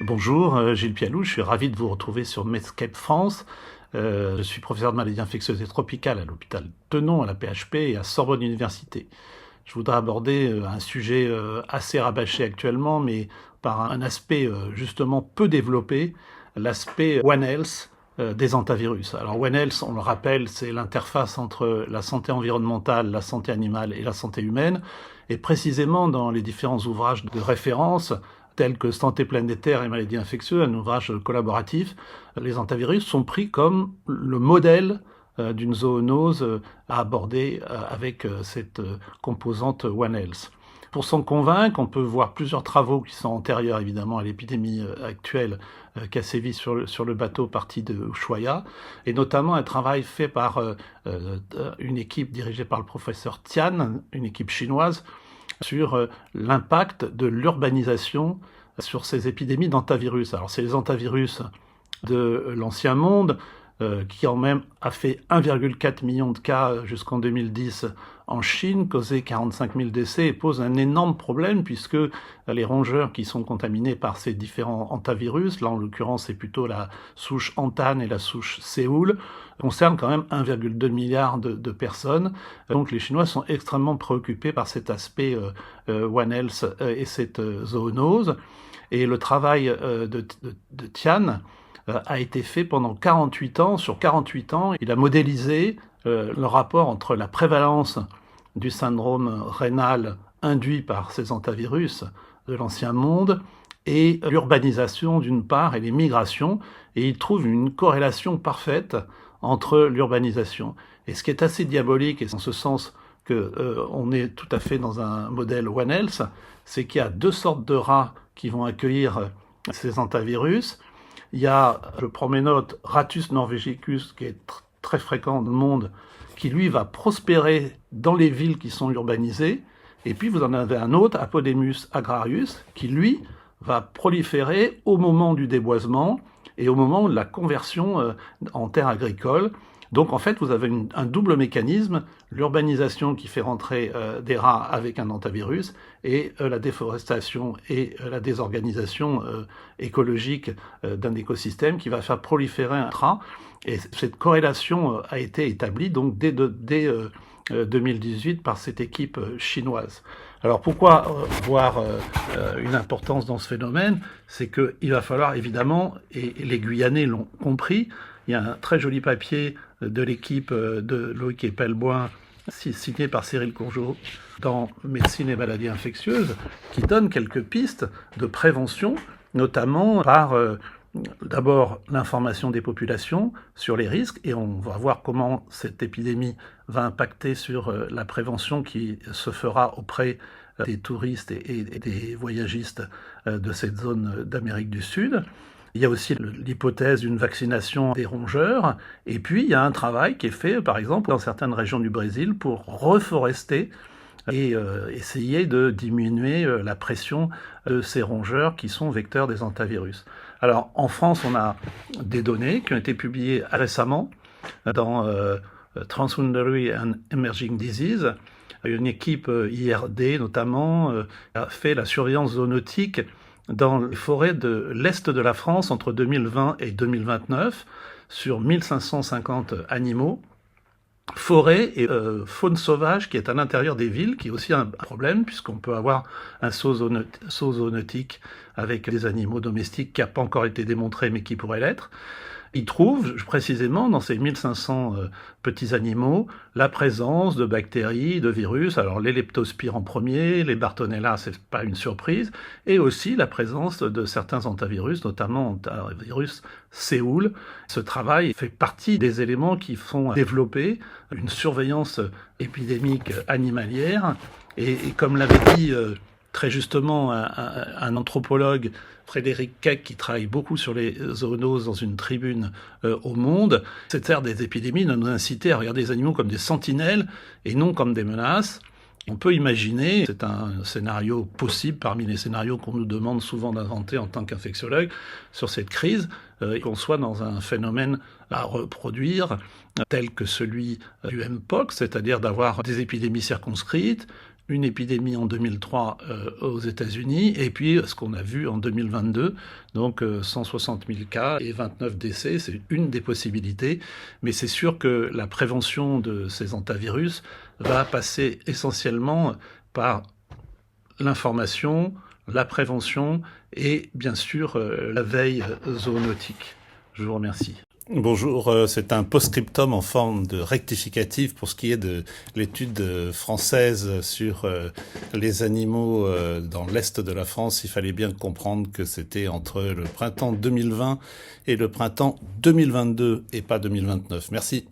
Bonjour, Gilles Pialou, je suis ravi de vous retrouver sur Medscape France. Je suis professeur de maladies infectieuses et tropicales à l'hôpital Tenon, à la PHP et à Sorbonne Université. Je voudrais aborder un sujet assez rabâché actuellement, mais par un aspect justement peu développé, l'aspect One Health des antivirus. Alors One Health, on le rappelle, c'est l'interface entre la santé environnementale, la santé animale et la santé humaine. Et précisément dans les différents ouvrages de référence, tels que Santé planétaire et maladies infectieuses, un ouvrage collaboratif, les antivirus sont pris comme le modèle d'une zoonose à aborder avec cette composante One Health. Pour s'en convaincre, on peut voir plusieurs travaux qui sont antérieurs évidemment à l'épidémie actuelle qui a sévi sur le bateau parti de Ushuaia, et notamment un travail fait par une équipe dirigée par le professeur Tian, une équipe chinoise, sur l'impact de l'urbanisation sur ces épidémies d'antivirus. Alors c'est les antivirus de l'ancien monde, qui en même a fait 1,4 million de cas jusqu'en 2010 en Chine, causé 45 000 décès et pose un énorme problème puisque les rongeurs qui sont contaminés par ces différents antivirus, là en l'occurrence c'est plutôt la souche Antan et la souche Séoul, concernent quand même 1,2 milliard de personnes. Donc les Chinois sont extrêmement préoccupés par cet aspect One Health et cette zoonose. Et le travail de Tian a été fait pendant 48 ans. Sur 48 ans, il a modélisé le rapport entre la prévalence du syndrome rénal induit par ces antivirus de l'ancien monde et l'urbanisation d'une part et les migrations, et il trouve une corrélation parfaite entre l'urbanisation. Et ce qui est assez diabolique, et en ce sens qu'on est tout à fait dans un modèle One Health, c'est qu'il y a deux sortes de rats qui vont accueillir ces antivirus. Il y a, je prends mes notes, Rattus norvegicus, qui est très fréquent dans le monde, qui lui va prospérer dans les villes qui sont urbanisées. Et puis vous en avez un autre, Apodemus agrarius, qui lui va proliférer au moment du déboisement et au moment de la conversion en terre agricole. Donc en fait, vous avez un double mécanisme, l'urbanisation qui fait rentrer des rats avec un antivirus et la déforestation et la désorganisation écologique d'un écosystème qui va faire proliférer un rat. Et cette corrélation a été établie donc dès 2018 par cette équipe chinoise. Alors pourquoi voir une importance dans ce phénomène? C'est qu'il va falloir évidemment, et les Guyanais l'ont compris, il y a un très joli papier de l'équipe de Loïc Epelboin, signé par Cyril Courgeot dans Médecine et maladies infectieuses, qui donne quelques pistes de prévention, notamment par d'abord l'information des populations sur les risques, et on va voir comment cette épidémie va impacter sur la prévention qui se fera auprès des touristes et des voyagistes de cette zone d'Amérique du Sud. Il y a aussi l'hypothèse d'une vaccination des rongeurs, et puis il y a un travail qui est fait, par exemple, dans certaines régions du Brésil pour reforester et essayer de diminuer la pression de ces rongeurs qui sont vecteurs des antivirus. Alors en France, on a des données qui ont été publiées récemment dans Transboundary and Emerging Disease. Une équipe IRD notamment a fait la surveillance zoonotique dans les forêts de l'Est de la France entre 2020 et 2029 sur 1550 animaux. Forêt et faune sauvage qui est à l'intérieur des villes, qui est aussi un problème, puisqu'on peut avoir un saut zoonotique avec des animaux domestiques qui n'a pas encore été démontré, mais qui pourrait l'être. Il trouve précisément dans ces 1500 petits animaux la présence de bactéries, de virus, alors les leptospires en premier, les Bartonella, c'est pas une surprise, et aussi la présence de certains antivirus, notamment antivirus Séoul. Ce travail fait partie des éléments qui font développer une surveillance épidémique animalière, et comme l'avait dit très justement un anthropologue, Frédéric Keck, qui travaille beaucoup sur les zoonoses dans une tribune au Monde, cette ère des épidémies doit nous inciter à regarder les animaux comme des sentinelles et non comme des menaces. On peut imaginer, c'est un scénario possible parmi les scénarios qu'on nous demande souvent d'inventer en tant qu'infectiologue sur cette crise, qu'on soit dans un phénomène à reproduire tel que celui du Mpox, c'est-à-dire d'avoir des épidémies circonscrites, une épidémie en 2003 aux États-Unis, et puis ce qu'on a vu en 2022, donc 160 000 cas et 29 décès, c'est une des possibilités, mais c'est sûr que la prévention de ces hantavirus va passer essentiellement par l'information, la prévention et bien sûr la veille zoonotique. Je vous remercie. Bonjour, c'est un post-scriptum en forme de rectificatif pour ce qui est de l'étude française sur les animaux dans l'est de la France. Il fallait bien comprendre que c'était entre le printemps 2020 et le printemps 2022 et pas 2029. Merci.